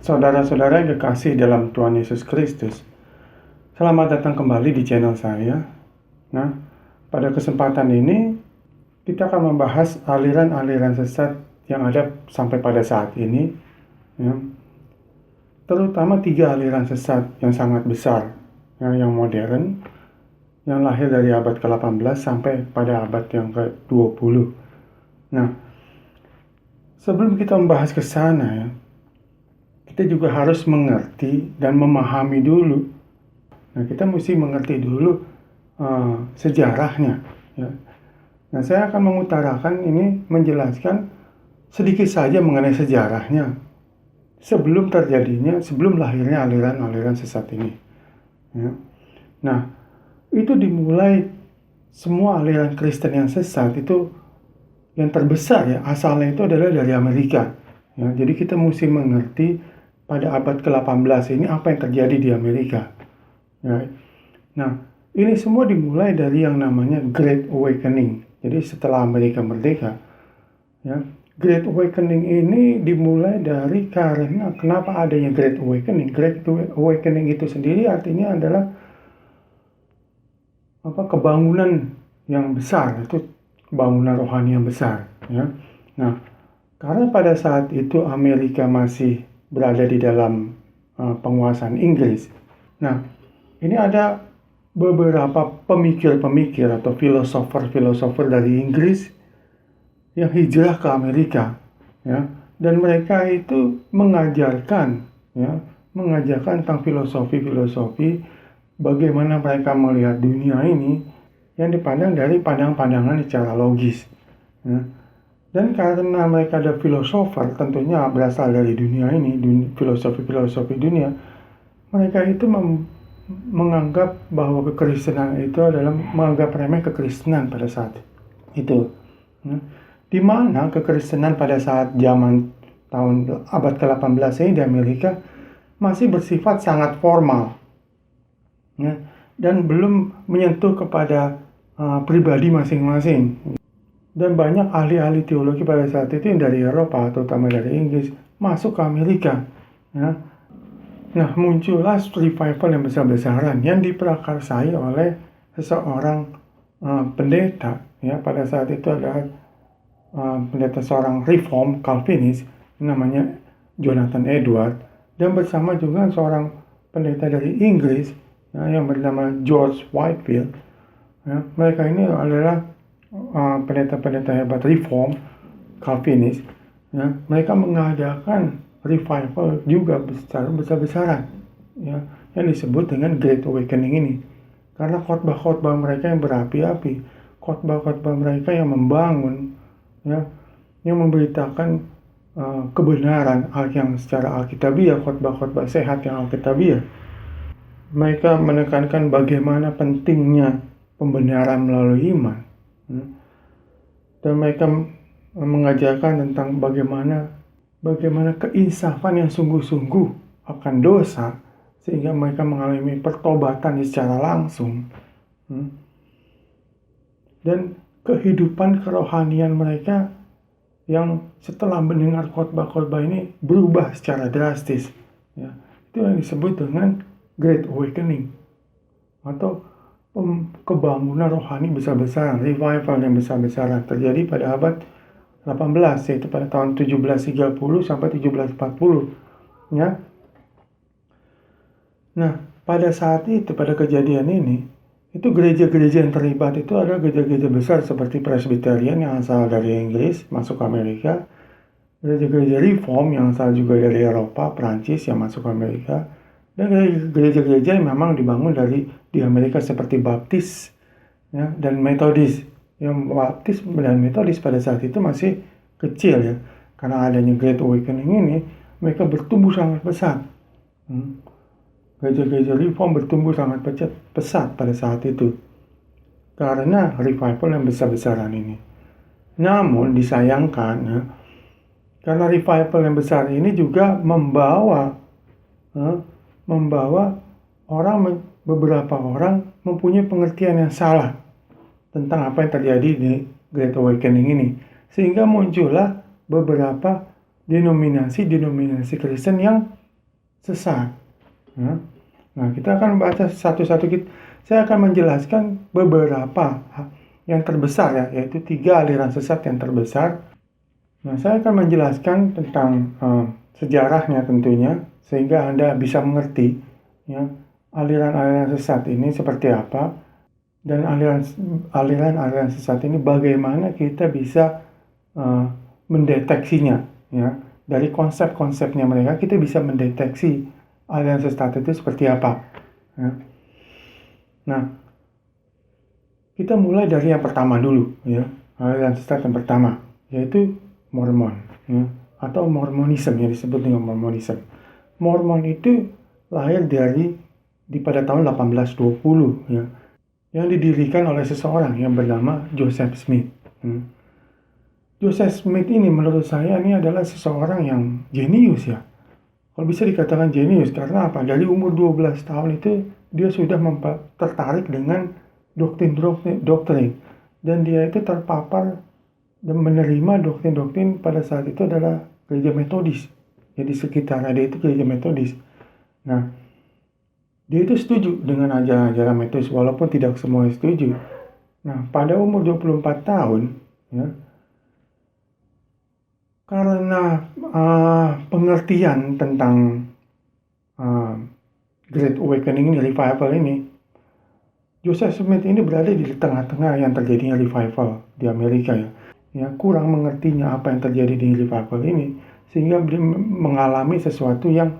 Saudara-saudara yang kekasih dalam Tuhan Yesus Kristus, selamat datang kembali di channel saya. Nah, pada kesempatan ini kita akan membahas aliran-aliran sesat yang ada sampai pada saat ini, ya. Terutama 3 aliran sesat yang sangat besar, ya, yang modern, yang lahir dari abad ke-18 sampai pada abad yang ke-20. Nah, sebelum kita membahas ke sana, ya, kita juga harus mengerti dan memahami dulu. Nah, kita mesti mengerti dulu sejarahnya, ya. Nah, saya akan mengutarakan ini, menjelaskan sedikit saja mengenai sejarahnya sebelum lahirnya aliran-aliran sesat ini, ya. Nah, itu dimulai semua aliran Kristen yang sesat itu yang terbesar, ya, asalnya itu adalah dari Amerika, ya. Jadi kita mesti mengerti pada abad ke-18 ini apa yang terjadi di Amerika, ya. Nah, ini semua dimulai dari yang namanya Great Awakening. Jadi setelah Amerika merdeka, ya, Great Awakening ini dimulai dari karena kenapa adanya Great Awakening. Great Awakening itu sendiri artinya adalah kebangunan yang besar, itu kebangunan rohani yang besar, ya. Nah, karena pada saat itu Amerika masih berada di dalam penguasaan Inggris. Nah, ini ada beberapa pemikir-pemikir atau filosofer dari Inggris yang hijrah ke Amerika, ya, dan mereka itu mengajarkan tentang filosofi bagaimana mereka melihat dunia ini yang dipandang dari pandangan secara logis, ya. Dan karena mereka ada filosofer, tentunya berasal dari dunia ini, filosofi dunia, mereka itu menganggap bahwa kekristenan itu adalah menganggap remeh kekristenan pada saat itu, ya. Di mana kekristenan pada saat zaman tahun abad ke-18 ini di Amerika masih bersifat sangat formal, ya, dan belum menyentuh kepada pribadi masing-masing. Dan banyak ahli-ahli teologi pada saat itu yang dari Eropa, terutama dari Inggris, masuk ke Amerika, ya. Nah, muncullah revival yang besar-besaran yang diprakarsai oleh seseorang pendeta, ya. Pada saat itu adalah pendeta seorang reform Calvinis namanya Jonathan Edwards, dan bersama juga seorang pendeta dari Inggris, ya, yang bernama George Whitefield, ya. Mereka ini adalah pendeta-pendeta hebat reform Calvinis, ya. Mereka mengadakan revival juga besar-besaran, ya, yang disebut dengan Great Awakening ini, karena khotbah-khotbah mereka yang berapi-api, khotbah-khotbah mereka yang membangun, ya, yang memberitakan kebenaran yang secara alkitabiah, khotbah-khotbah sehat yang alkitabiah. Mereka menekankan bagaimana pentingnya pembenaran melalui iman, ya. Dan mereka mengajarkan tentang bagaimana keinsafan yang sungguh-sungguh akan dosa, sehingga mereka mengalami pertobatan secara langsung, dan kehidupan kerohanian mereka yang setelah mendengar khotbah-khotbah ini berubah secara drastis, ya. Itu yang disebut dengan Great Awakening atau kebangunan rohani besar-besaran, revival yang besar-besaran terjadi pada abad 18, yaitu pada tahun 1730 sampai 1740, ya. Nah, pada saat itu, pada kejadian ini, itu gereja-gereja yang terlibat itu adalah gereja-gereja besar seperti Presbyterian yang asal dari Inggris masuk ke Amerika, gereja-gereja Reform yang asal juga dari Eropa, Prancis yang masuk ke Amerika, dan gereja-gereja yang memang dibangun di Amerika seperti Baptis, ya, dan Metodis. Yang Baptis dan Metodis pada saat itu masih kecil, ya. Karena adanya Great Awakening ini, mereka bertumbuh sangat pesat. Gereja-gereja Reform bertumbuh sangat pesat pada saat itu karena revival yang besar-besaran ini. Namun disayangkan, ya, karena revival yang besar ini juga membawa beberapa orang mempunyai pengertian yang salah tentang apa yang terjadi di Great Awakening ini, sehingga muncullah beberapa denominasi Kristen yang sesat. Ya. Nah, kita akan baca satu-satu. Saya akan menjelaskan beberapa yang terbesar ya, yaitu 3 aliran sesat yang terbesar. Nah, saya akan menjelaskan tentang sejarahnya tentunya, sehingga Anda bisa mengerti ya, aliran-aliran sesat ini seperti apa, dan aliran-aliran sesat ini bagaimana kita bisa mendeteksinya ya. Dari konsep-konsepnya mereka kita bisa mendeteksi aliran sesat itu seperti apa ya. Nah, kita mulai dari yang pertama dulu ya. Aliran sesat yang pertama yaitu Mormon ya, atau Mormonism yang disebut dengan Mormonism. Mormon itu lahir pada tahun 1820 ya, yang didirikan oleh seseorang yang bernama Joseph Smith. Joseph Smith ini menurut saya ini adalah seseorang yang jenius ya. Kalau bisa dikatakan jenius karena apa? Dari umur 12 tahun itu dia sudah tertarik dengan doktrin, dan dia itu terpapar dan menerima doktrin pada saat itu adalah gereja Metodis. Jadi sekitar dia itu gereja Metodis. Nah, dia itu setuju dengan ajaran-ajaran Metodis walaupun tidak semua setuju. Nah, pada umur 24 tahun ya, karena pengertian tentang Great Awakening ini, revival ini, Joseph Smith ini berada di tengah-tengah yang terjadinya revival di Amerika ya. Kurang mengertinya apa yang terjadi di revival ini, sehingga dia mengalami sesuatu yang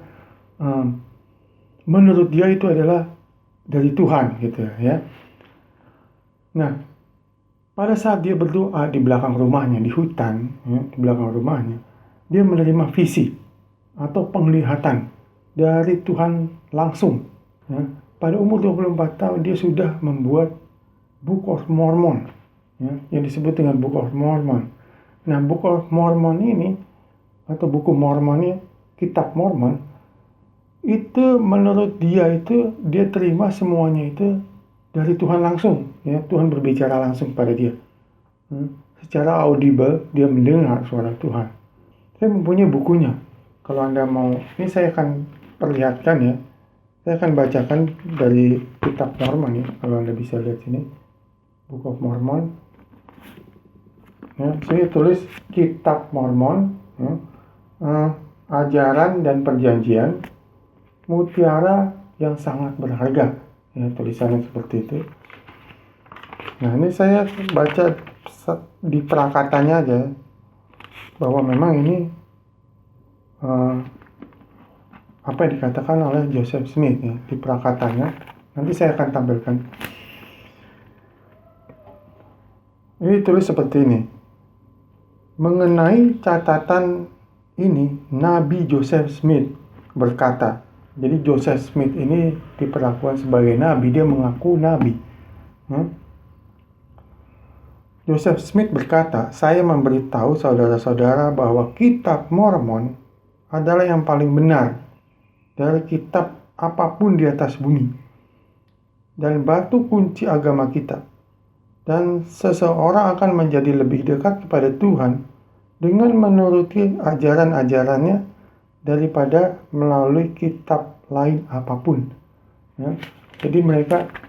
menurut dia itu adalah dari Tuhan gitu ya. Nah, pada saat dia berdoa di belakang rumahnya, di hutan ya, di belakang rumahnya, dia menerima visi atau penglihatan dari Tuhan langsung ya. Pada umur 24 tahun dia sudah membuat Book of Mormon ya, yang disebut dengan Book of Mormon. Nah, Book of Mormon ini atau buku Mormon ini, kitab Mormon itu menurut dia itu dia terima semuanya itu dari Tuhan langsung ya. Tuhan berbicara langsung pada dia secara audible, dia mendengar suara Tuhan. Saya mempunyai bukunya. Kalau Anda mau, ini saya akan perlihatkan ya. Saya akan bacakan dari kitab Mormon ya. Kalau Anda bisa lihat sini, Book of Mormon. Ya, sini tulis kitab Mormon, ya. Ajaran dan perjanjian, mutiara yang sangat berharga. Ya, tulisannya seperti itu. Nah, ini saya baca di prakatanya aja, bahwa memang ini apa yang dikatakan oleh Joseph Smith ya, di prakatanya. Nanti saya akan tampilkan. Ini tulis seperti ini. Mengenai catatan ini, Nabi Joseph Smith berkata, jadi Joseph Smith ini diperlakukan sebagai nabi, dia mengaku nabi. Joseph Smith berkata, saya memberitahu saudara-saudara bahwa kitab Mormon adalah yang paling benar dari kitab apapun di atas bumi, dan batu kunci agama kita. Dan seseorang akan menjadi lebih dekat kepada Tuhan dengan menuruti ajaran-ajarannya daripada melalui kitab lain apapun. Ya. Jadi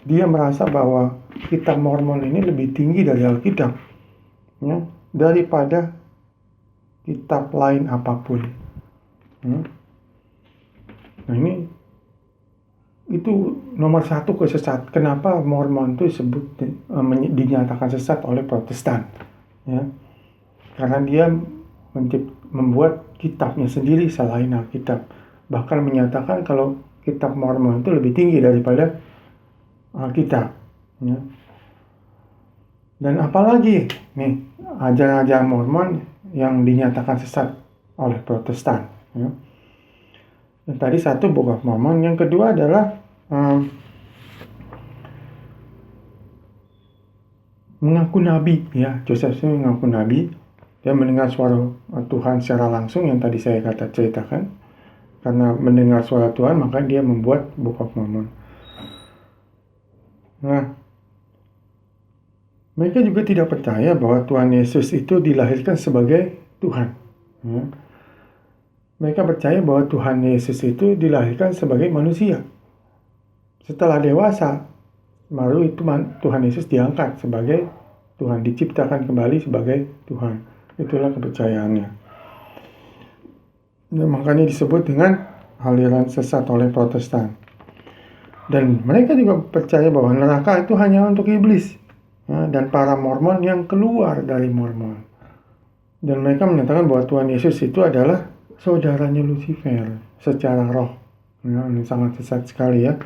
dia merasa bahwa kitab Mormon ini lebih tinggi dari Alkitab ya, daripada kitab lain apapun. Ya. Nah, itu nomor satu kesesat. Kenapa Mormon itu dinyatakan sesat oleh Protestan? Ya, karena dia membuat kitabnya sendiri selain Alkitab. Bahkan menyatakan kalau kitab Mormon itu lebih tinggi daripada Alkitab. Ya. Dan apalagi nih ajaran-ajaran Mormon yang dinyatakan sesat oleh Protestan. Ya. Dan tadi satu Book of Mormon, yang kedua adalah mengaku nabi ya. Joseph Smith mengaku nabi. Dia mendengar suara Tuhan secara langsung yang tadi saya ceritakan. Karena mendengar suara Tuhan, maka dia membuat Book of Mormon. Nah, mereka juga tidak percaya bahwa Tuhan Yesus itu dilahirkan sebagai Tuhan. Ya. mereka percaya bahwa Tuhan Yesus itu dilahirkan sebagai manusia. Setelah dewasa, baru itu Tuhan Yesus diangkat sebagai Tuhan, diciptakan kembali sebagai Tuhan. Itulah kepercayaannya. Dan makanya disebut dengan aliran sesat oleh Protestan. Dan mereka juga percaya bahwa neraka itu hanya untuk iblis, ya, dan para Mormon yang keluar dari Mormon. Dan mereka menyatakan bahwa Tuhan Yesus itu adalah saudaranya Lucifer secara roh. Ya, ini sangat sesat sekali ya.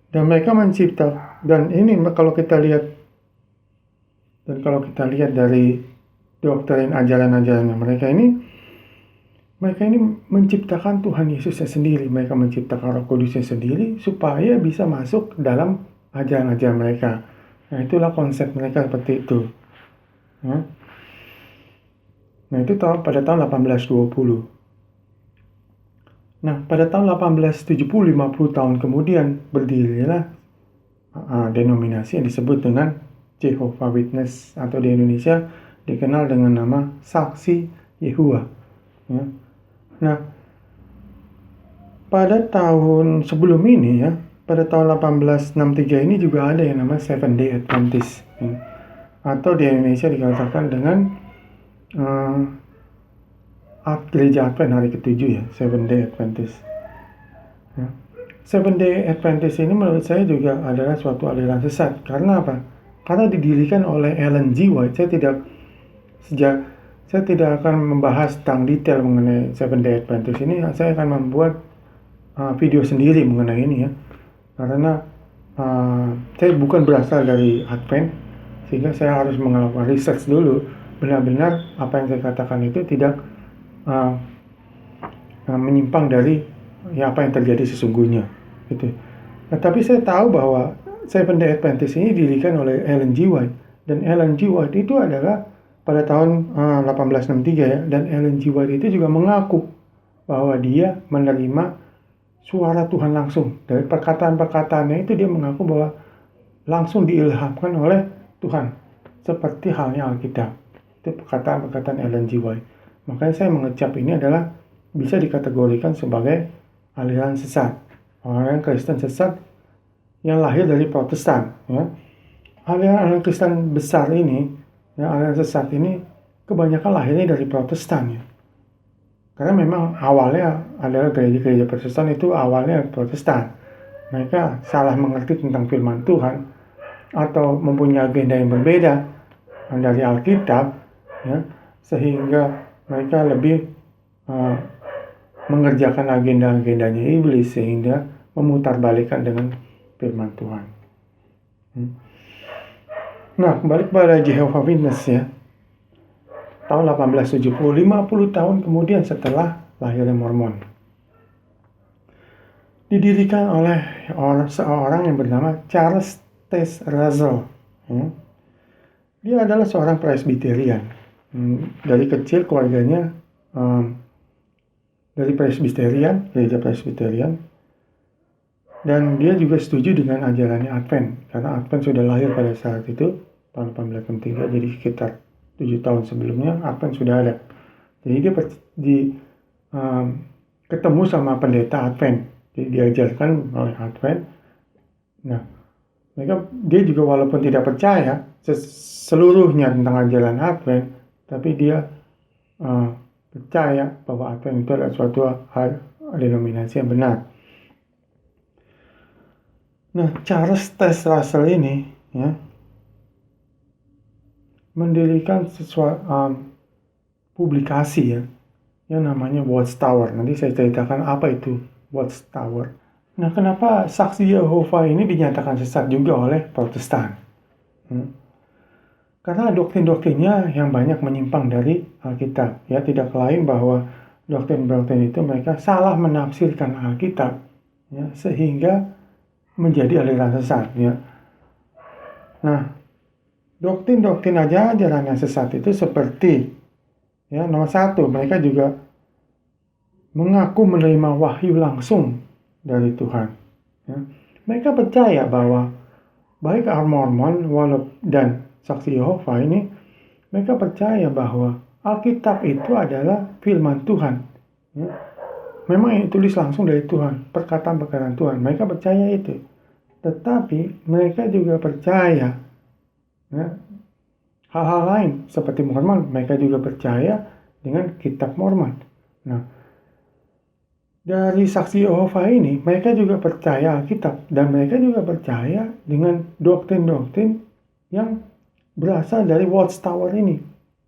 Dan mereka mencipta, dan ini kalau kita lihat dari doktrin ajaran-ajarannya mereka ini menciptakan Tuhan Yesusnya sendiri. Mereka menciptakan Roh Kudusnya sendiri supaya bisa masuk dalam ajaran-ajaran mereka. Nah, itulah konsep mereka seperti itu. Ya. Nah, itu pada tahun 1820. Nah, pada tahun 1870, 50 tahun kemudian, berdirilah denominasi yang disebut dengan Jehovah Witness, atau di Indonesia dikenal dengan nama Saksi Yehova. Ya. Nah, pada tahun sebelum ini ya, pada tahun 1863 ini juga ada yang namanya Seventh Day Adventist, ya. Atau di Indonesia dikatakan dengan Gereja Advent hari ke-7 ya, Seventh Day Adventist. Ya. Seventh Day Adventist ini menurut saya juga adalah suatu aliran sesat. Karena apa? Karena didirikan oleh Ellen G. White. Saya tidak akan membahas tentang detail mengenai Seventh Day Adventist ini. Saya akan membuat video sendiri mengenai ini ya. Karena saya bukan berasal dari Advent, sehingga saya harus melakukan research dulu. Benar-benar apa yang saya katakan itu tidak menyimpang dari apa yang terjadi sesungguhnya gitu. Nah, tapi saya tahu bahwa Seventh Day Adventist ini didirikan oleh Ellen G. White, dan Ellen G. White itu adalah pada tahun 1863 ya, dan Ellen G. White itu juga mengaku bahwa dia menerima suara Tuhan langsung. Dari perkataan-perkataannya itu dia mengaku bahwa langsung diilhamkan oleh Tuhan, seperti halnya Alkitab. Itu perkataan-perkataan Ellen G. White. Makanya saya mengecap ini adalah bisa dikategorikan sebagai aliran sesat, aliran Kristen sesat yang lahir dari Protestan. Ya. Aliran Kristen besar ini, ya, aliran sesat ini kebanyakan lahirnya dari Protestan. Ya. Karena memang awalnya adalah gereja-gereja Protestan itu awalnya Protestan. Mereka salah mengerti tentang firman Tuhan atau mempunyai agenda yang berbeda dari Alkitab, ya, sehingga mereka lebih mengerjakan agenda-agendanya iblis sehingga memutarbalikkan dengan firman Tuhan. Nah, kembali kepada Jehovah Witness ya. Tahun 1870, 50 tahun kemudian setelah lahirnya Mormon. Didirikan oleh seorang yang bernama Charles Taze Russell. Ya. Dia adalah seorang Presbyterian. Dari kecil keluarganya dari Presbyterian, gereja Presbyterian, dan dia juga setuju dengan ajarannya Advent, karena Advent sudah lahir pada saat itu tahun 1863, jadi sekitar 7 tahun sebelumnya Advent sudah ada. Jadi dia ketemu sama pendeta Advent, jadi diajarkan oleh Advent. Nah, dia juga walaupun tidak percaya seluruhnya tentang ajaran Advent, tapi dia percaya bahwa Advent itu adalah suatu hal denominasi yang benar. Nah, Charles Taze Russell ini ya mendirikan publikasi ya yang namanya Watchtower. Nanti saya ceritakan apa itu Watchtower. Nah, kenapa Saksi Yehova ini dinyatakan sesat juga oleh Protestan? Karena doktrin-doktrinnya yang banyak menyimpang dari Alkitab. Ya, tidak lain bahwa doktrin-doktrin itu mereka salah menafsirkan Alkitab, ya, sehingga menjadi aliran sesat. Ya. Nah, doktrin-doktrin ajaran yang sesat itu seperti, ya, nomor satu, mereka juga mengaku menerima wahyu langsung dari Tuhan. Ya. Mereka percaya bahwa baik Mormon dan Saksi Yehova ini, mereka percaya bahwa Alkitab itu adalah firman Tuhan. Ya. memang yang ditulis langsung dari Tuhan, perkataan-perkataan Tuhan. Mereka percaya itu. Tetapi mereka juga percaya ya, hal-hal lain seperti Mormon. Mereka juga percaya dengan kitab Mormon. Nah, dari saksi Yehova ini, mereka juga percaya Alkitab. Dan mereka juga percaya dengan doktrin-doktrin yang berasal dari Watchtower ini.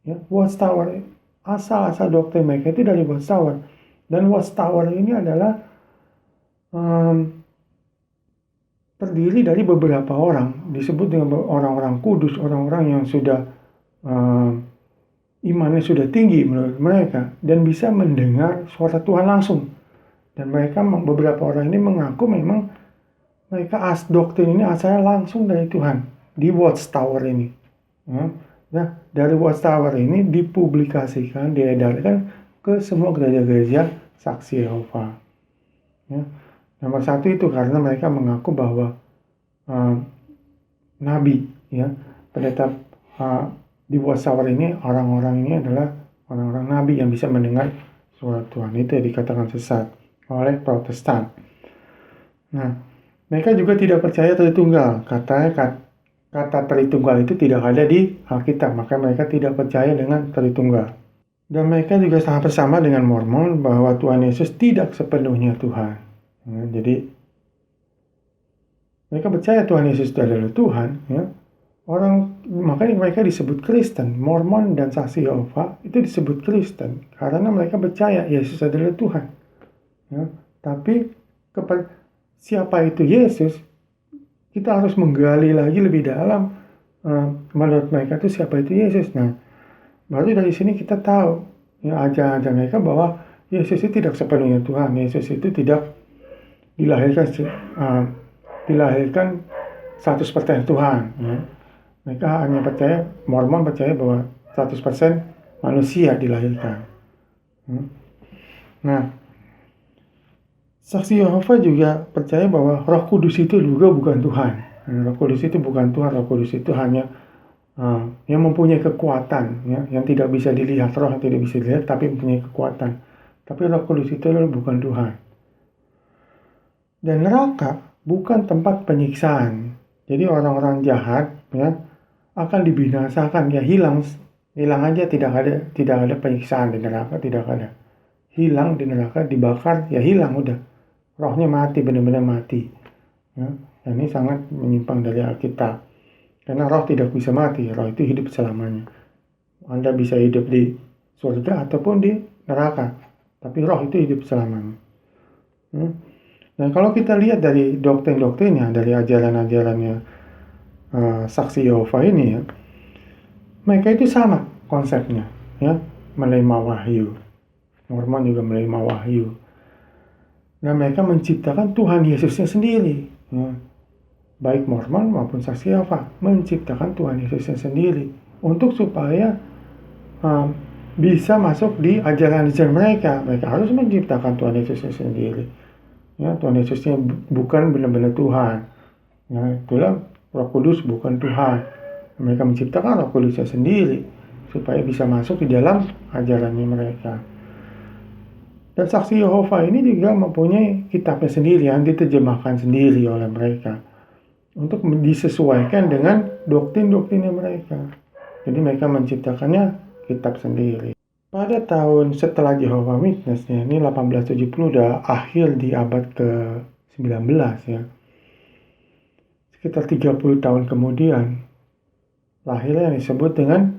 Ya, Watchtower, asal-asal doktrin mereka itu dari Watchtower. Dan Watchtower ini adalah terdiri dari beberapa orang, disebut dengan orang-orang kudus, orang-orang yang sudah imannya sudah tinggi menurut mereka, dan bisa mendengar suara Tuhan langsung. Dan mereka, beberapa orang ini mengaku memang mereka doktrin ini asalnya langsung dari Tuhan, di Watchtower ini. Nah, dari Watchtower ini dipublikasikan, diedarkan ke semua gereja-gereja saksi Yehova. Ya. Nomor satu itu karena mereka mengaku bahwa nabi, ya, pendeta di Watchtower ini, orang-orang ini adalah orang-orang nabi yang bisa mendengar suara Tuhan. Itu dikatakan sesat oleh Protestan. Nah, mereka juga tidak percaya Tritunggal. Katanya kata Tritunggal itu tidak ada di Alkitab, maka mereka tidak percaya dengan Tritunggal. Dan mereka juga sangat bersama dengan Mormon bahwa Tuhan Yesus tidak sepenuhnya Tuhan. Ya, jadi mereka percaya Tuhan Yesus itu adalah Tuhan. Ya. Makanya mereka disebut Kristen. Mormon dan saksi Yehova itu disebut Kristen karena mereka percaya Yesus adalah Tuhan. Ya. Tapi siapa itu Yesus? Kita harus menggali lagi lebih dalam. Menurut mereka itu siapa itu Yesus? Nah, baru dari sini kita tahu, ya, ajaran mereka bahwa Yesus itu tidak sepenuhnya Tuhan. Yesus itu tidak dilahirkan 100% Tuhan. Ya. Mereka hanya percaya, Mormon percaya bahwa 100% manusia dilahirkan. Nah, saksi Yehova juga percaya bahwa Roh Kudus itu juga bukan Tuhan. Roh Kudus itu bukan Tuhan. Roh Kudus itu hanya yang mempunyai kekuatan, ya, yang tidak bisa dilihat. Roh yang tidak bisa dilihat tapi mempunyai kekuatan. Tapi Roh Kudus itu adalah bukan Tuhan. Dan neraka bukan tempat penyiksaan. Jadi orang-orang jahat, ya, akan dibinasakan, ya, hilang aja, tidak ada penyiksaan di neraka, tidak ada. Hilang di neraka, dibakar, ya hilang udah. Rohnya mati, benar-benar mati. Ya, dan ini sangat menyimpang dari Alkitab. Karena roh tidak bisa mati, roh itu hidup selamanya. Anda bisa hidup di surga ataupun di neraka, tapi roh itu hidup selamanya. Dan kalau kita lihat dari doktrin-doktrinnya, dari ajaran-ajarannya saksi Yehova ini, ya, mereka itu sama konsepnya, ya, menerima wahyu. Mormon juga menerima wahyu. Dan mereka menciptakan Tuhan Yesusnya sendiri, ya. Baik Mormon maupun saksi Yehova menciptakan Tuhan Yesusnya sendiri untuk supaya bisa masuk di ajaran-ajaran mereka. Mereka harus menciptakan Tuhan Yesusnya sendiri. Ya, Tuhan Yesusnya bukan benar-benar Tuhan. Ya, itulah Roh Kudus bukan Tuhan. Mereka menciptakan Roh Kudusnya sendiri supaya bisa masuk di dalam ajarannya mereka. Dan saksi Yehova ini juga mempunyai kitabnya sendiri yang diterjemahkan sendiri oleh mereka untuk disesuaikan dengan doktrin-doktrinnya mereka. Jadi mereka menciptakannya kitab sendiri. Pada tahun setelah Jehovah Witness, ya, ini 1870, udah akhir di abad ke-19, ya. Sekitar 30 tahun kemudian lahirnya yang disebut dengan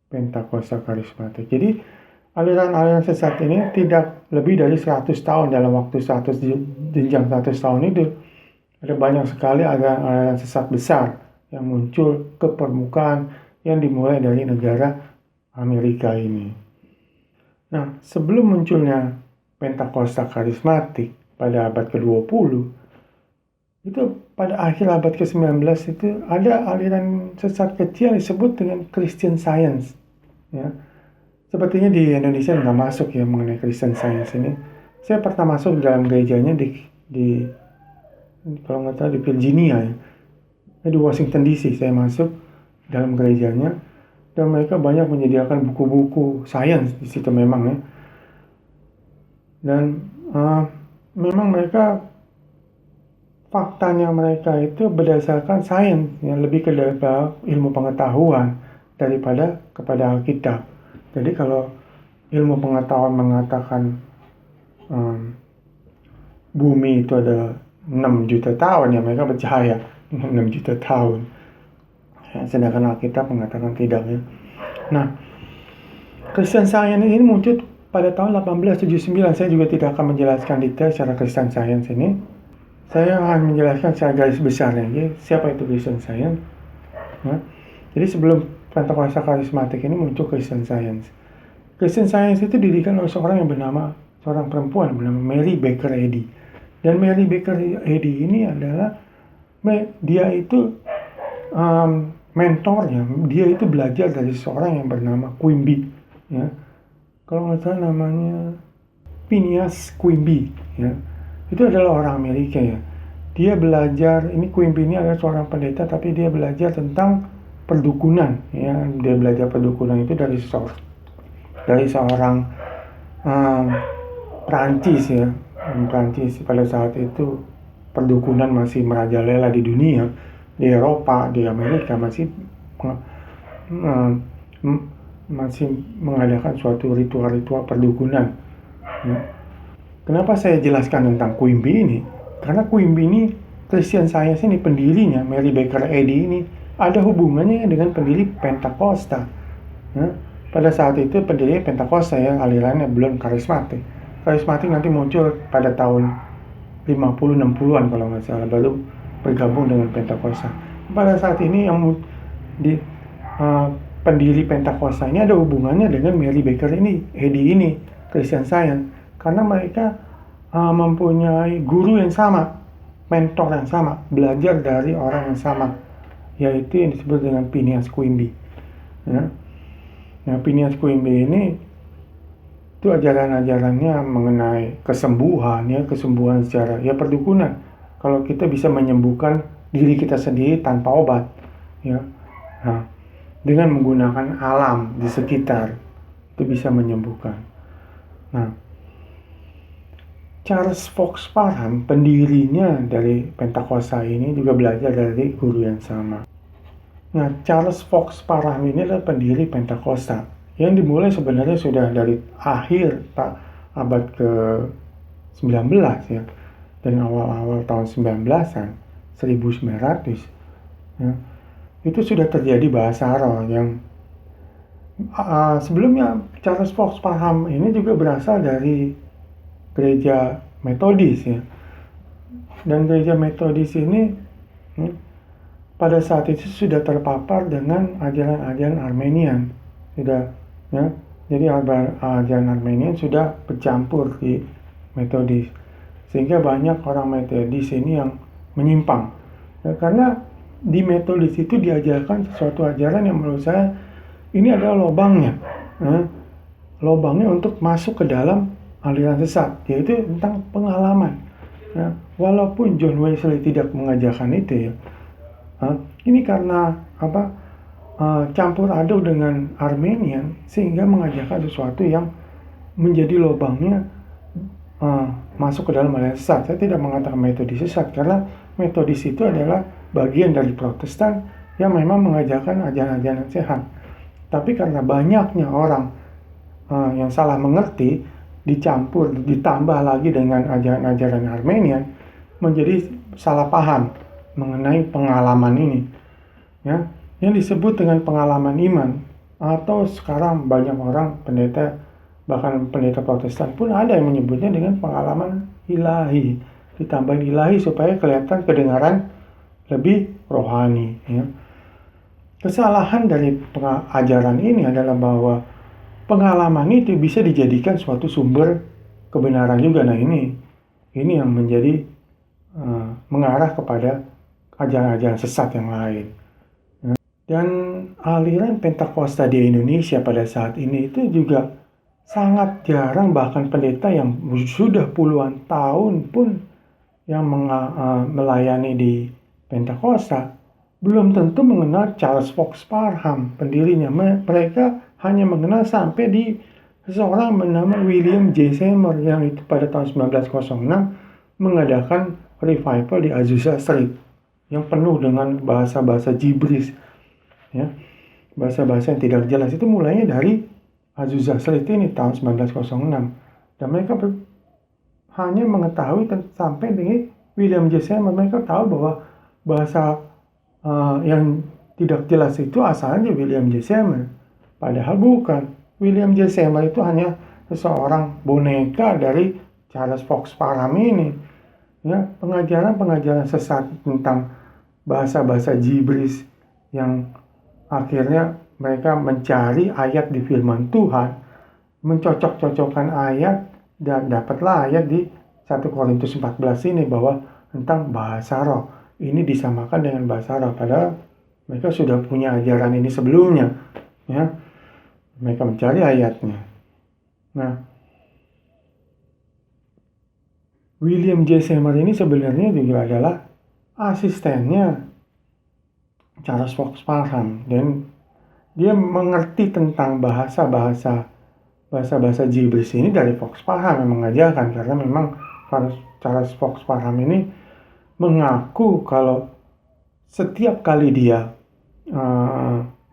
Pentakosta Karismatik. Jadi aliran-aliran sesat ini tidak lebih dari 100 tahun, dalam waktu 100 jenjang 100 tahun itu ada banyak sekali aliran-aliran sesat besar yang muncul ke permukaan yang dimulai dari negara Amerika ini. Nah, sebelum munculnya Pentakosta Karismatik pada abad ke-20, itu pada akhir abad ke-19 itu ada aliran sesat kecil yang disebut dengan Christian Science. Ya. Sepertinya di Indonesia nggak masuk, ya, mengenai Christian Science ini. Saya pernah masuk dalam gerejanya di kalau nggak salah di Virginia, ya. Di Washington DC saya masuk dalam gerejanya. Dan mereka banyak menyediakan buku-buku sains di situ memang, ya. Dan memang mereka faktanya mereka itu berdasarkan sains, yang lebih ke ilmu pengetahuan daripada kepada Alkitab. Jadi kalau ilmu pengetahuan mengatakan bumi itu ada 6 juta tahun, ya mereka percaya 6 juta tahun. Ya, sedangkan Alkitab mengatakan tidak, ya. Nah, Christian Science ini muncul pada tahun 1879. Saya juga tidak akan menjelaskan detail secara Christian Science ini. Saya akan menjelaskan secara garis besarnya, ya, siapa itu Christian Science. Ya. Jadi sebelum Pentakosta karismatik ini muncul Christian Science. Christian Science itu didirikan oleh seorang perempuan bernama Mary Baker Eddy. Dan Mary Baker Eddy ini adalah dia itu mentornya. Dia itu belajar dari seorang yang bernama Quimby, ya. Kalau nggak salah namanya Phineas Quimby, ya. Itu adalah orang Amerika, ya. Dia belajar, ini Quimby ini adalah seorang pendeta, tapi dia belajar tentang perdukunan, ya. Dia belajar perdukunan itu dari seorang Prancis, ya. Prancis pada saat itu perdukunan masih merajalela di dunia, di Eropa, di Amerika masih mengadakan suatu ritual-ritual perdukunan, ya. Kenapa saya jelaskan tentang Quimby ini? Karena Quimby ini, Christian Science ini, pendirinya Mary Baker Eddy ini ada hubungannya dengan pendiri Pentakosta, ya. Pada saat itu pendiri Pentakosta, ya, alirannya belum karismatik. Karismatik nanti muncul pada tahun 50-60-an kalau nggak salah, baru bergabung dengan Pentakosta. Pada saat ini yang pendiri Pentakosta ini ada hubungannya dengan Mary Baker Eddy ini, Christian Science, karena mereka mempunyai guru yang sama, mentor yang sama, belajar dari orang yang sama, yaitu yang disebut dengan Phineas Quimby, ya. Nah, Phineas Quimby ini itu ajaran-ajarannya mengenai kesembuhan, ya, kesembuhan secara, ya, perdukunan. Kalau kita bisa menyembuhkan diri kita sendiri tanpa obat, ya, nah, dengan menggunakan alam di sekitar, itu bisa menyembuhkan. Nah, Charles Fox Parham, pendirinya dari Pentakosta ini, juga belajar dari guru yang sama. Nah, Charles Fox Parham ini adalah pendiri Pentakosta yang dimulai sebenarnya sudah dari akhir abad ke-19, ya, dan awal-awal tahun 1900-an, 1900, ya. Itu sudah terjadi bahasa roh yang sebelumnya. Charles Fox Parham ini juga berasal dari gereja Metodis, ya. Dan gereja Metodis ini pada saat itu sudah terpapar dengan ajaran-ajaran Armenian, sudah, ya. Jadi ajaran Armenian sudah bercampur di Metodis, sehingga banyak orang Metodis ini yang menyimpang, ya, karena di Metodis itu diajarkan sesuatu ajaran yang menurut saya ini adalah lobangnya, ya. Lobangnya untuk masuk ke dalam aliran sesat, yaitu tentang pengalaman, ya. Walaupun John Wesley tidak mengajarkan itu, ya, ini karena campur aduk dengan Armenian, sehingga mengajarkan sesuatu yang menjadi lobangnya masuk ke dalam aliran sesat. Saya tidak mengatakan Metodis sesat, karena Metodis itu adalah bagian dari Protestan yang memang mengajarkan ajaran-ajaran sehat. Tapi karena banyaknya orang yang salah mengerti, dicampur, ditambah lagi dengan ajaran-ajaran Armenian, menjadi salah paham mengenai pengalaman ini, ya, yang disebut dengan pengalaman iman, atau sekarang banyak orang pendeta, bahkan pendeta Protestan pun ada yang menyebutnya dengan pengalaman ilahi, ditambahin ilahi supaya kelihatan kedengaran lebih rohani, ya. Kesalahan dari ajaran ini adalah bahwa pengalaman itu bisa dijadikan suatu sumber kebenaran juga. Nah, ini yang menjadi mengarah kepada ajaran-ajaran sesat yang lain. Dan aliran Pentakosta di Indonesia pada saat ini itu juga sangat jarang, bahkan pendeta yang sudah puluhan tahun pun yang melayani di Pentakosta belum tentu mengenal Charles Fox Parham, pendirinya. Mereka hanya mengenal sampai di seseorang bernama William J. Seymour yang itu pada tahun 1906 mengadakan revival di Azusa Street yang penuh dengan bahasa-bahasa Gibberish, ya, bahasa-bahasa yang tidak jelas. Itu mulainya dari Azusa Street ini tahun 1906, dan mereka hanya mengetahui sampai dengan William J. Seymour. Mereka tahu bahwa bahasa yang tidak jelas itu asalnya William J. Seymour, padahal bukan. William J. Seymour itu hanya seseorang boneka dari Charles Fox Parham ini, ya, pengajaran sesat tentang bahasa-bahasa Gibberish yang akhirnya mereka mencari ayat di firman Tuhan, mencocok-cocokkan ayat, dan dapatlah ayat di 1 Korintus 14 ini bahwa tentang bahasa roh ini disamakan dengan bahasa roh, padahal mereka sudah punya ajaran ini sebelumnya, ya. Mereka mencari ayatnya. Nah, William J. Seymour ini sebenarnya juga adalah asistennya Charles Fox Parham, dan dia mengerti tentang bahasa-bahasa Gibberish ini dari Fox Parham yang mengajarkan, karena memang Charles Fox Parham ini mengaku kalau setiap kali dia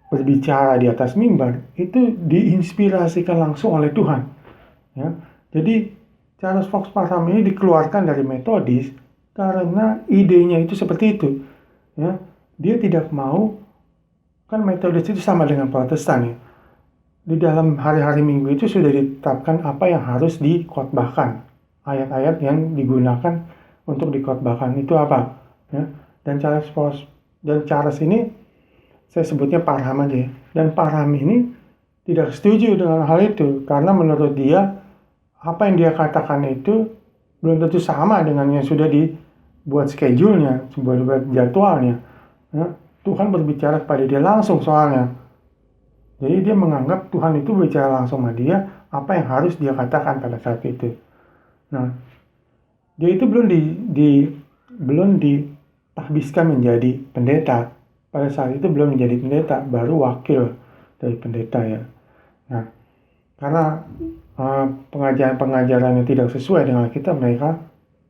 berbicara di atas mimbar itu diinspirasikan langsung oleh Tuhan, ya. Jadi Charles Fox Parham ini dikeluarkan dari Metodis karena idenya itu seperti itu, ya. Dia tidak mau, kan Metodis itu sama dengan Protestan, ya. Di dalam hari-hari Minggu itu sudah ditetapkan apa yang harus dikhotbahkan, ayat-ayat yang digunakan untuk dikhotbahkan itu apa, ya. Dan Charles ini, saya sebutnya Parham aja, dan Parham ini tidak setuju dengan hal itu, karena menurut dia apa yang dia katakan itu belum tentu sama dengan yang sudah dibuat schedule-nya, dibuat jadwalnya, ya. Tuhan berbicara kepada dia langsung soalnya, jadi dia menganggap Tuhan itu berbicara langsung sama dia apa yang harus dia katakan pada saat itu. Nah, dia itu belum ditahbiskan menjadi pendeta. Pada saat itu belum menjadi pendeta, baru wakil dari pendeta, ya. Nah, karena pengajaran-pengajaran yang tidak sesuai dengan Alkitab mereka,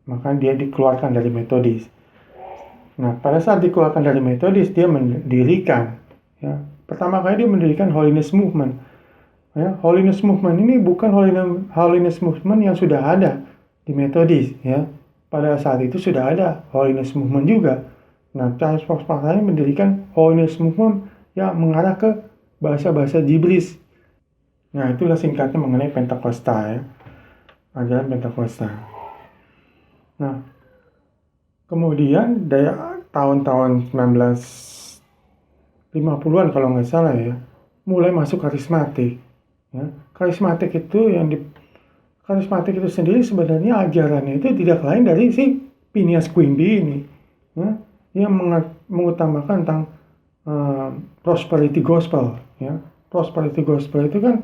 maka dia dikeluarkan dari Metodis. Nah, pada saat dikeluarkan dari Metodis, dia mendirikan, ya, pertama kali dia mendirikan Holiness Movement. Ya, Holiness Movement ini bukan Holiness Movement yang sudah ada di Metodis, ya. Pada saat itu sudah ada Holiness Movement juga. Nah, Charles Fox Parham mendirikan Holiness Movement yang mengarah ke bahasa-bahasa Gibberish. Nah, itulah singkatnya mengenai Pentakosta, ya. Ajaran Pentakosta. Nah, kemudian dari tahun-tahun 1950-an kalau nggak salah, ya, mulai masuk karismatik, ya. Karismatik itu sendiri sebenarnya ajarannya itu tidak lain dari si Phineas Quimby ini, ya, yang mengutamakan tentang prosperity gospel, ya. Prosperity gospel itu kan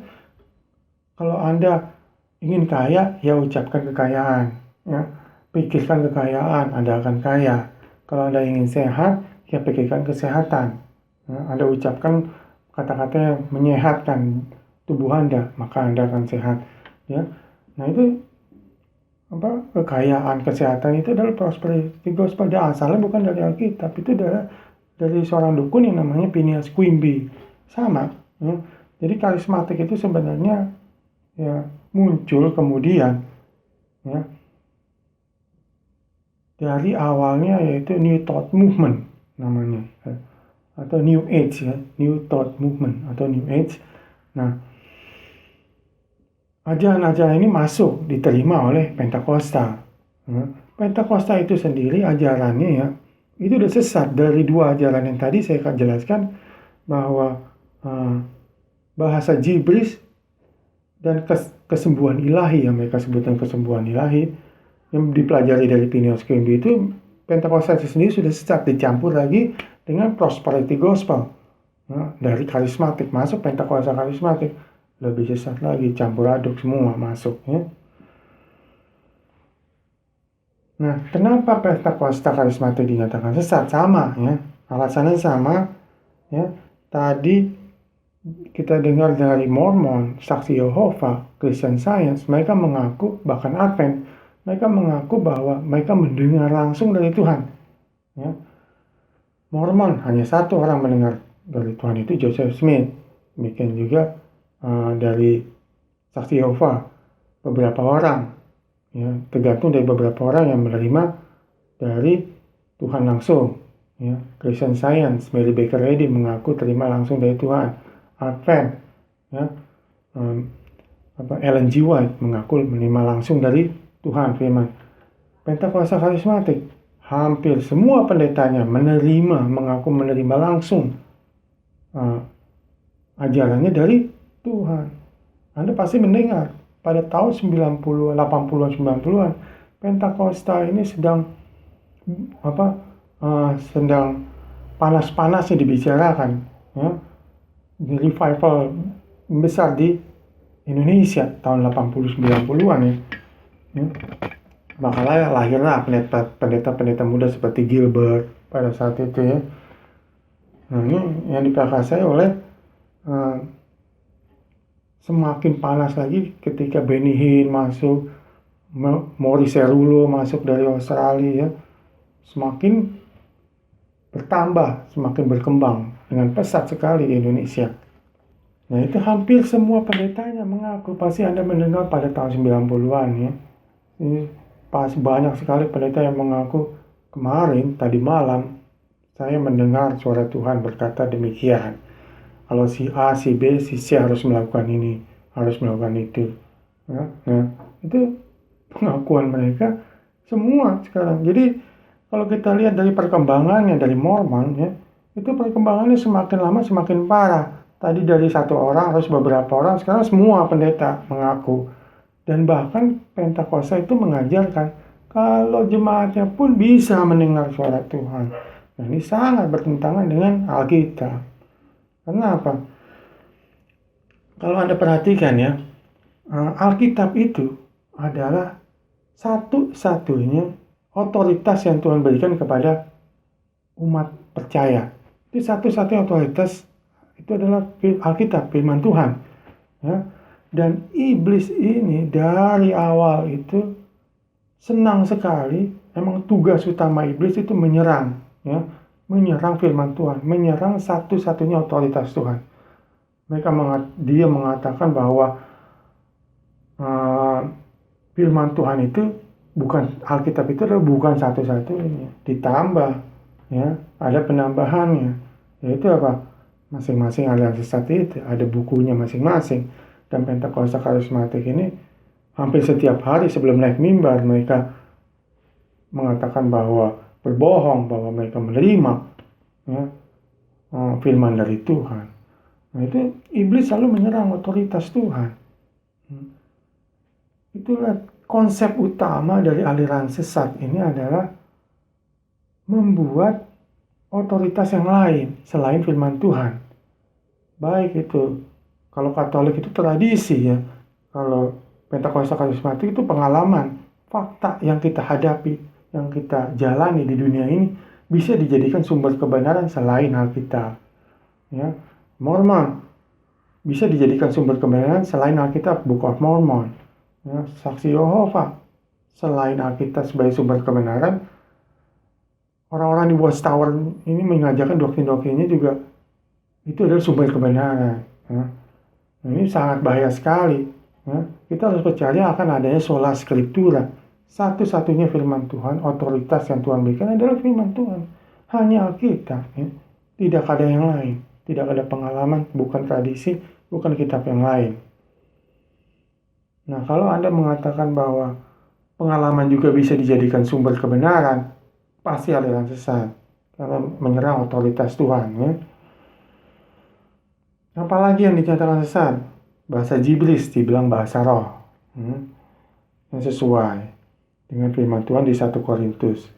kalau Anda ingin kaya, ya ucapkan kekayaan, ya. Pikirkan kekayaan, Anda akan kaya. Kalau Anda ingin sehat, ya pikirkan kesehatan, ya. Anda ucapkan kata-kata yang menyehatkan tubuh Anda, maka Anda akan sehat, ya. Nah, itu kekayaan, kesehatan itu adalah prosperity gospel. Dia asalnya bukan dari Alkitab, itu dari seorang dukun yang namanya Phineas Quimby. Sama, ya. Jadi karismatik itu sebenarnya, ya, muncul kemudian, ya, dari awalnya yaitu New Thought Movement namanya, ya, atau New Age, ya, New Thought Movement atau New Age. Nah, ajaran-ajaran ini masuk diterima oleh Pentakosta. Pentakosta itu sendiri ajarannya, ya, itu udah sesat dari dua ajaran yang tadi saya akan jelaskan, bahwa bahasa Gibberish dan kesembuhan ilahi yang mereka sebutkan kesembuhan ilahi yang dipelajari dari Phineas Quimby itu, Pentakosta itu sendiri sudah sesat, dicampur lagi dengan prosperity gospel, ya, dari karismatik masuk Pentakosta karismatik, lebih sesat lagi, campur aduk semua masuk, ya. Nah, kenapa Pentakosta karismatik dinyatakan sesat? Sama, ya, alasannya sama, ya. Tadi kita dengar dari Mormon, Saksi Yehova, Christian Science, mereka mengaku, bahkan Advent, mereka mengaku bahwa mereka mendengar langsung dari Tuhan. Ya. Mormon hanya satu orang mendengar dari Tuhan, itu Joseph Smith. Demikian juga dari Saksi Yehova, beberapa orang. Ya, tergantung dari beberapa orang yang menerima dari Tuhan langsung. Ya. Christian Science, Mary Baker Eddy mengaku terima langsung dari Tuhan. Advent, ya, Ellen G. White mengaku menerima langsung dari Tuhan firman. Pentakosta karismatik, hampir semua pendetanya mengaku menerima langsung ajarannya dari Tuhan. Anda pasti mendengar pada tahun 90, 80-an, 90-an, Pentakosta ini sedang panas-panasnya dibicarakan, ya. Di revival besar di Indonesia tahun 80-90-an ya. Makanya lahirlah pendeta-pendeta muda seperti Gilbert pada saat itu ya. Nah, ini yang diperkasai oleh semakin panas lagi ketika Benny Hinn masuk, Morris Cerullo masuk dari Australia ya. Semakin bertambah, semakin berkembang dengan pesat sekali di Indonesia. Nah, itu hampir semua pendetanya mengaku, pasti Anda mendengar pada tahun 90-an ya. Ini pas banyak sekali pendeta yang mengaku, kemarin, tadi malam, saya mendengar suara Tuhan berkata demikian. Kalau si A, si B, si C harus melakukan ini, harus melakukan itu. Ya, nah, itu pengakuan mereka semua sekarang. Jadi, kalau kita lihat dari perkembangannya dari Mormon ya, itu perkembangannya semakin lama semakin parah. Tadi dari satu orang harus beberapa orang, sekarang semua pendeta mengaku. Dan bahkan Pentakosta itu mengajarkan kalau jemaatnya pun bisa mendengar suara Tuhan. Nah, ini sangat bertentangan dengan Alkitab. Kenapa? Kalau Anda perhatikan ya, Alkitab itu adalah satu-satunya otoritas yang Tuhan berikan kepada umat percaya. Itu satu-satunya otoritas itu adalah Alkitab, firman Tuhan. Ya. Dan iblis ini dari awal itu senang sekali. Emang tugas utama iblis itu menyerang, ya, menyerang firman Tuhan, menyerang satu-satunya otoritas Tuhan. Dia mengatakan bahwa firman Tuhan itu bukan, Alkitab itu adalah bukan satu-satunya, ditambah ya, ada penambahannya, yaitu apa? Masing-masing aliran sesat itu ada bukunya masing-masing. Dan Pentakosta karismatik ini hampir setiap hari sebelum naik mimbar mereka mengatakan bahwa berbohong, bahwa mereka menerima ya, firman dari Tuhan. Nah, itu iblis selalu menyerang otoritas Tuhan. Itulah konsep utama dari aliran sesat ini, adalah membuat otoritas yang lain selain firman Tuhan. Baik itu, kalau Katolik itu tradisi ya, kalau Pentakosta karismatik itu pengalaman, fakta yang kita hadapi, yang kita jalani di dunia ini bisa dijadikan sumber kebenaran selain Alkitab. Ya, Mormon bisa dijadikan sumber kebenaran selain Alkitab, Book of Mormon. Ya, Saksi Yehova selain Alkitab sebagai sumber kebenaran, orang-orang di Watchtower ini mengajarkan doktrin-doktrinnya juga itu adalah sumber kebenaran. Ya. Nah, ini sangat bahaya sekali. Ya. Kita harus percaya akan adanya sola scriptura. Satu-satunya firman Tuhan, otoritas yang Tuhan berikan adalah firman Tuhan. Hanya Alkitab. Ya. Tidak ada yang lain. Tidak ada pengalaman, bukan tradisi, bukan kitab yang lain. Nah, kalau Anda mengatakan bahwa pengalaman juga bisa dijadikan sumber kebenaran, pasti aliran sesat. Karena menyerang otoritas Tuhan. Ya. Apalagi yang dinyatakan sesat? Bahasa Jiblis dibilang bahasa roh. Yang sesuai dengan firman Tuhan di 1 Korintus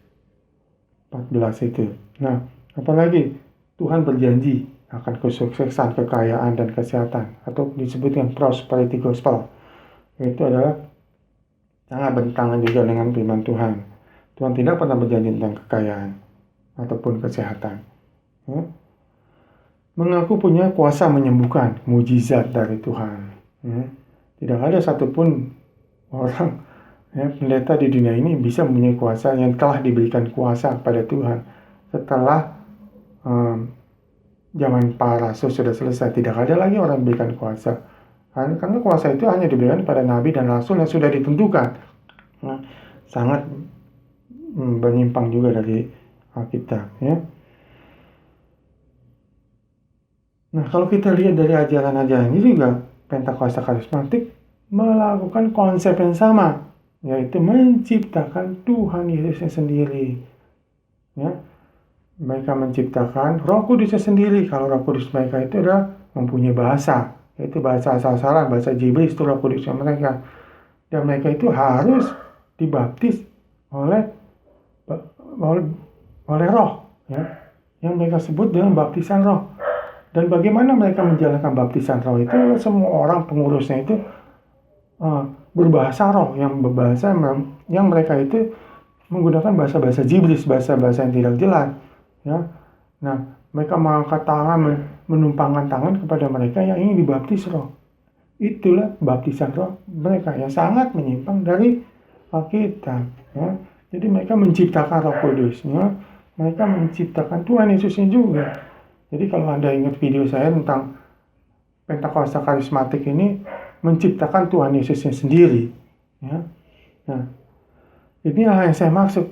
14 itu. Nah, apalagi Tuhan berjanji akan kesuksesan, kekayaan, dan kesehatan, atau disebut dengan prosperity gospel. Itu adalah sangat bertentangan juga dengan firman Tuhan. Tuhan tidak pernah berjanji tentang kekayaan ataupun kesehatan. Ya. mengaku punya kuasa menyembuhkan, mujizat dari Tuhan. Ya. Tidak ada satupun orang, pendeta di dunia ini bisa mempunyai kuasa yang telah diberikan kuasa kepada Tuhan setelah zaman para rasul sudah selesai. Tidak ada lagi orang diberikan kuasa, karena kuasa itu hanya diberikan pada nabi dan rasul yang sudah ditentukan. Nah, sangat menyimpang juga dari Alkitab, ya. Nah, kalau kita lihat dari ajaran-ajaran ini juga, Pentakosta Karismatik melakukan konsep yang sama, yaitu menciptakan Tuhan Yesusnya sendiri. Ya, mereka menciptakan Roh Kudusnya sendiri. Kalau Roh Kudus mereka itu adalah mempunyai bahasa, yaitu bahasa asal-asalan, bahasa Jibril, itu Roh Kudusnya mereka. Dan mereka itu harus dibaptis oleh Roh, ya, yang mereka sebut dengan baptisan Roh. Dan bagaimana mereka menjalankan baptisan Roh itu? Semua orang pengurusnya itu berbahasa Roh, yang mereka itu menggunakan bahasa-bahasa Jibril, bahasa-bahasa yang tidak jelas, ya. Nah, mereka mengangkat tangan, menumpangkan tangan kepada mereka yang ingin dibaptis Roh. Itulah baptisan Roh mereka yang sangat menyimpang dari Alkitab, ya. Jadi mereka menciptakan Roh Kudusnya, mereka menciptakan Tuhan Yesusnya juga. Jadi kalau Anda ingat video saya tentang Pentakosta Karismatik ini menciptakan Tuhan Yesusnya sendiri, ya. Nah, inilah yang saya maksud,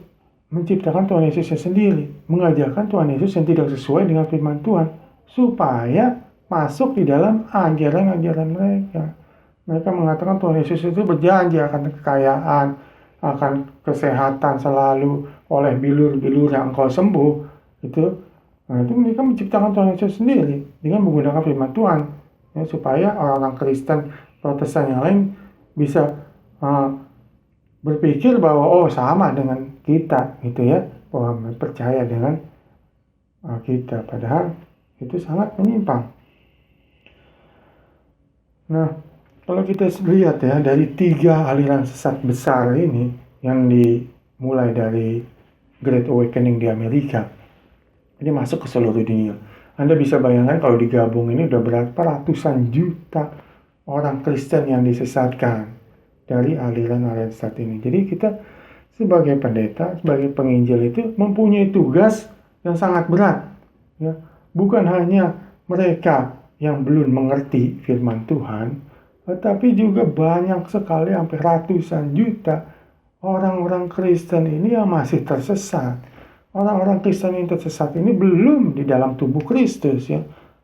menciptakan Tuhan Yesusnya sendiri, mengajarkan Tuhan Yesus yang tidak sesuai dengan firman Tuhan, supaya masuk di dalam ajaran-ajaran mereka. Mereka mengatakan Tuhan Yesus itu berjanji akan kekayaan, akan kesehatan selalu, oleh bilur-bilur yang engkau sembuh. Nah, itu mereka menciptakan Tuhan Yesus sendiri dengan menggunakan firman Tuhan, ya, supaya orang-orang Kristen Protestan yang lain bisa berpikir bahwa sama dengan kita, gitu ya, bahwa percaya dengan kita, padahal itu sangat menyimpang. Nah, kalau kita lihat ya, dari 3 aliran sesat besar ini yang dimulai dari Great Awakening di Amerika, ini masuk ke seluruh dunia. Anda bisa bayangkan kalau digabung ini udah berapa ratusan juta orang Kristen yang disesatkan dari aliran-aliran sesat ini. Jadi kita sebagai pendeta, sebagai penginjil itu mempunyai tugas yang sangat berat, ya. Bukan hanya mereka yang belum mengerti firman Tuhan, tetapi juga banyak sekali, hampir ratusan juta orang-orang Kristen ini yang masih tersesat. Orang-orang Kristen yang tersesat ini belum di dalam tubuh Kristus, ya.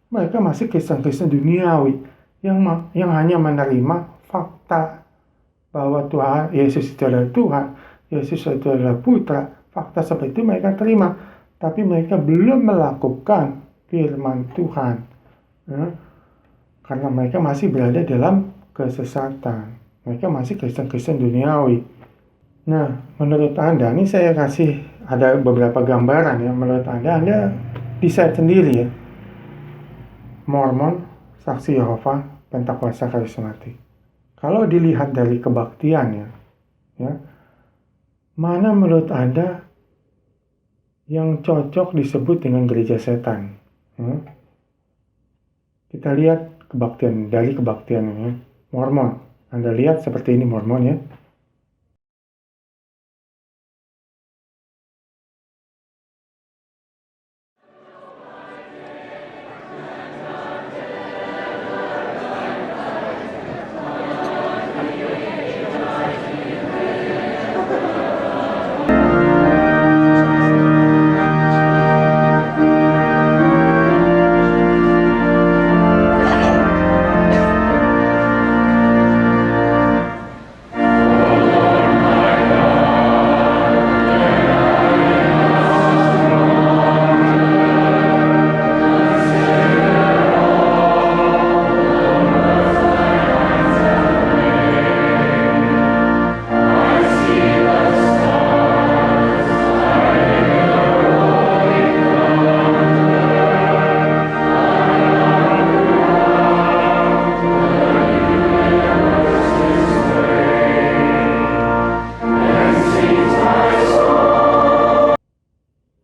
Mereka masih Kristen-Kristen duniawi yang hanya menerima fakta bahwa Tuhan Yesus itu adalah Tuhan, Yesus itu adalah Putra. Fakta seperti itu mereka terima, tapi mereka belum melakukan firman Tuhan, ya. Karena mereka masih berada dalam kesesatan. Mereka masih Kristen-Kristen duniawi. Nah, menurut Anda, ini saya kasih ada beberapa gambaran ya. Menurut Anda decide sendiri ya. Mormon, Saksi Yehova, Pentakosta Karismatik. Kalau dilihat dari kebaktiannya, ya, mana menurut Anda yang cocok disebut dengan gereja setan? Ya? Kita lihat dari kebaktiannya. Mormon, Anda lihat seperti ini Mormon, ya.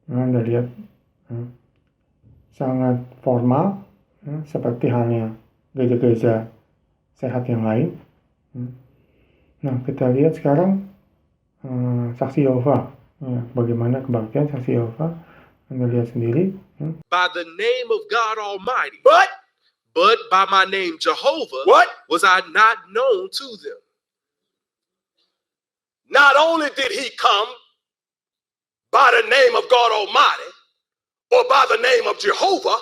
Anda lihat, sangat formal, seperti halnya gereja-gereja sehat yang lain. Nah, kita lihat sekarang saksi Yehova, bagaimana kebaktian saksi Yehova. Anda lihat sendiri. By the name of God Almighty, but by my name Jehovah, was I not known to them. Not only did he come by the name of God Almighty or by the name of Jehovah,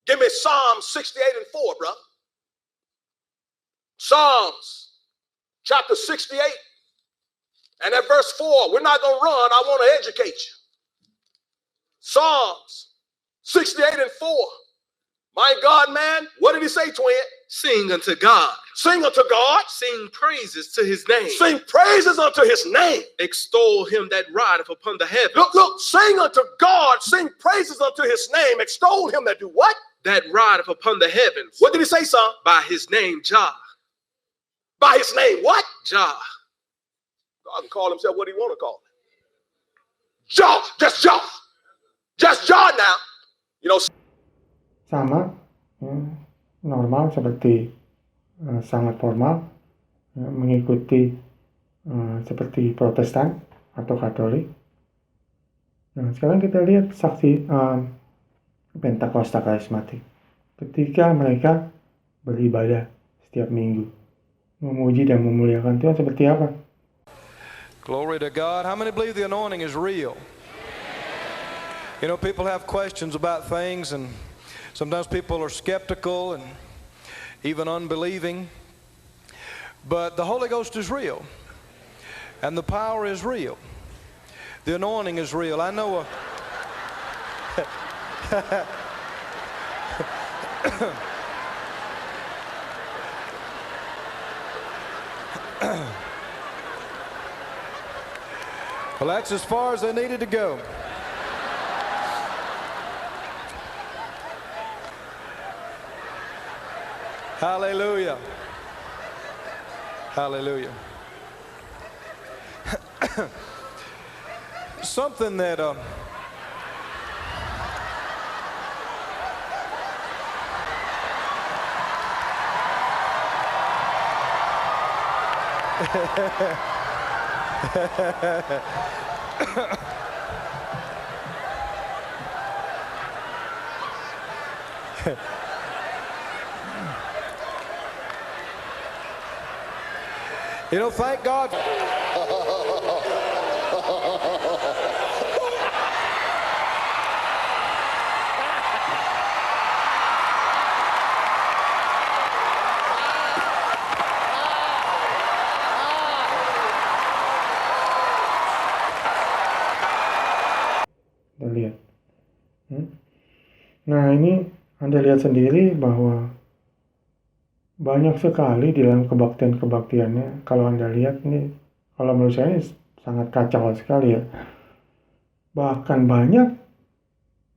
give me Psalm 68 and 4, brother. Psalms chapter 68 and at verse 4. We're not going to run. I want to educate you. Psalms 68 and 4. My God, man, what did he say, twin? Sing unto God. Sing unto God. Sing praises to his name. Sing praises unto his name. Extol him that rideth upon the heavens. Look, sing unto God. Sing praises unto his name. Extol him that do what? That rideth upon the heavens. What did he say, son? By his name, Jah. By his name, what? Jah. God can call himself what he want to call it. Jah. Just Jah. Just Jah now. You know. Sama, normal seperti sangat formal, mengikuti seperti Protestan atau Katolik. Nah, sekarang kita lihat saksi Pentakosta karismatik. Ketika mereka beribadah setiap minggu, memuji dan memuliakan Tuhan seperti apa? Glory to God. How many believe the anointing is real? You know, people have questions about things, and sometimes people are skeptical and even unbelieving. But the Holy Ghost is real, and the power is real. The anointing is real. I know well, that's as far as they needed to go. Hallelujah. Hallelujah. Something that you know, thank God. Kita lihat. Nah, ini Anda lihat sendiri bahwa banyak sekali di dalam kebaktian-kebaktiannya. Kalau Anda lihat ini, kalau menurut saya ini sangat kacau sekali ya. Bahkan banyak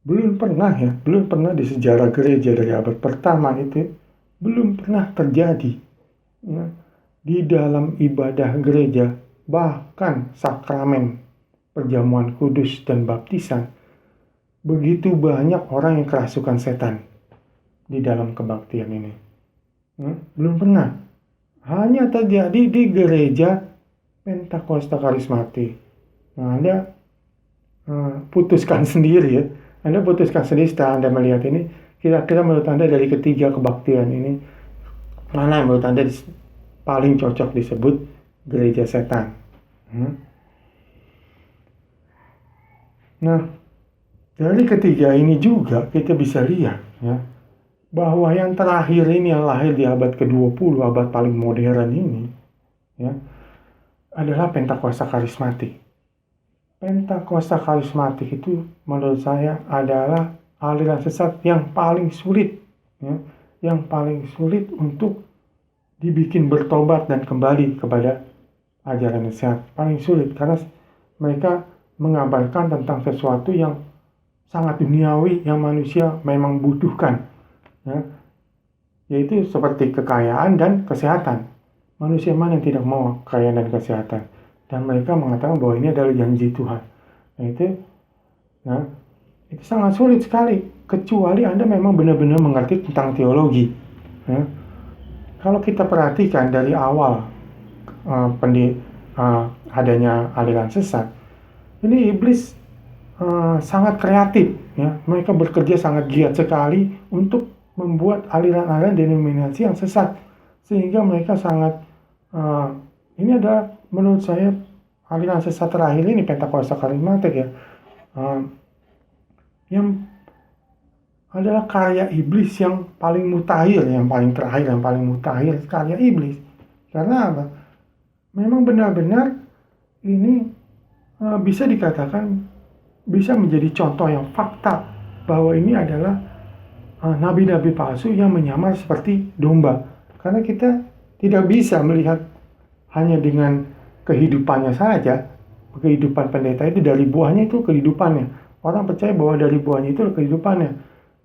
belum pernah di sejarah gereja dari abad pertama itu belum pernah terjadi ya, di dalam ibadah gereja, bahkan sakramen perjamuan kudus dan baptisan, begitu banyak orang yang kerasukan setan di dalam kebaktian ini. Belum pernah. Hanya terjadi di gereja Pentakosta karismatik. Nah, Anda putuskan sendiri ya. Anda putuskan sendiri setelah Anda melihat ini. Kira-kira menurut Anda dari ketiga kebaktian ini, mana yang menurut Anda paling cocok disebut gereja setan? Nah, dari ketiga ini juga kita bisa lihat ya, bahwa yang terakhir ini yang lahir di abad ke-20, abad paling modern ini ya, adalah Pentakosta karismatik. Pentakosta karismatik itu menurut saya adalah aliran sesat yang paling sulit ya, yang paling sulit untuk dibikin bertobat dan kembali kepada ajaran yang sehat. Paling sulit karena mereka mengabarkan tentang sesuatu yang sangat duniawi yang manusia memang butuhkan ya, yaitu seperti kekayaan dan kesehatan. Manusia mana yang tidak mau kekayaan dan kesehatan? Dan mereka mengatakan bahwa ini adalah janji Tuhan. Yaitu ya, Itu sangat sulit sekali, kecuali Anda memang benar-benar mengerti tentang teologi. Ya. Kalau kita perhatikan dari awal adanya aliran sesat, ini iblis sangat kreatif. Ya. Mereka bekerja sangat giat sekali untuk membuat aliran-aliran denominasi yang sesat, sehingga mereka sangat ini adalah menurut saya aliran sesat terakhir ini Pentakosta Karismatik ya, yang adalah karya iblis yang paling mutakhir, yang paling terakhir, yang paling mutakhir, karya iblis. Karena apa? Memang benar-benar ini bisa dikatakan bisa menjadi contoh yang fakta bahwa ini adalah nabi-nabi palsu yang menyamar seperti domba. Karena kita tidak bisa melihat hanya dengan kehidupannya saja. Kehidupan pendeta itu dari buahnya itu kehidupannya. Orang percaya bahwa dari buahnya itu kehidupannya.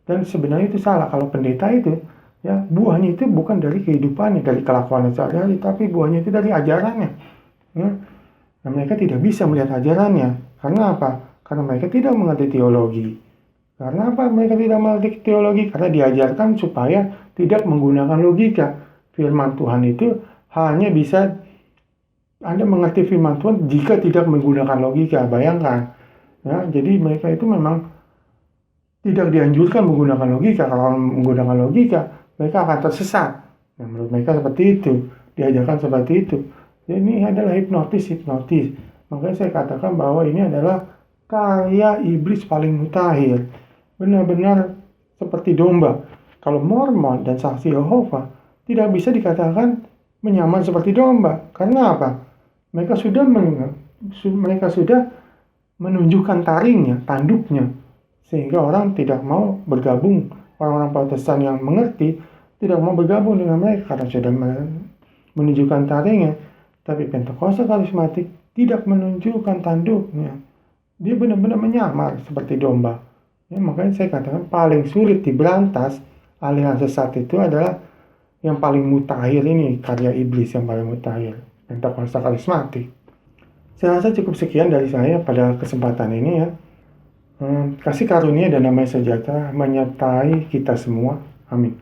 Dan sebenarnya itu salah. Kalau pendeta itu, ya buahnya itu bukan dari kehidupannya, dari kelakuannya sehari-hari, tapi buahnya itu dari ajarannya. Ya. Dan mereka tidak bisa melihat ajarannya. Karena apa? Karena mereka tidak mengerti teologi. Karena apa mereka tidak mengerti teologi? Karena diajarkan supaya tidak menggunakan logika. Firman Tuhan itu hanya bisa Anda mengerti firman Tuhan jika tidak menggunakan logika. Bayangkan. Ya, jadi mereka itu memang tidak dianjurkan menggunakan logika. Kalau menggunakan logika, mereka akan tersesat. Nah, menurut mereka seperti itu. Diajarkan seperti itu. Jadi ini adalah hipnotis. Makanya saya katakan bahwa ini adalah karya iblis paling mutakhir. Benar-benar seperti domba. Kalau Mormon dan saksi Yehova tidak bisa dikatakan menyamar seperti domba. Karena apa? Mereka sudah menunjukkan taringnya, tanduknya, sehingga orang tidak mau bergabung. Orang-orang Protestan yang mengerti tidak mau bergabung dengan mereka karena sudah menunjukkan taringnya. Tapi Pentakosta Karismatik tidak menunjukkan tanduknya. Dia benar-benar menyamar seperti domba. Ya, makanya saya katakan paling sulit diberantas aliran sesat itu adalah yang paling mutakhir ini, karya iblis yang paling mutakhir, Pentakosta Karismatik. Saya rasa cukup sekian dari saya pada kesempatan ini ya. Kasih karunia dan damai sejahtera menyertai kita semua. Amin.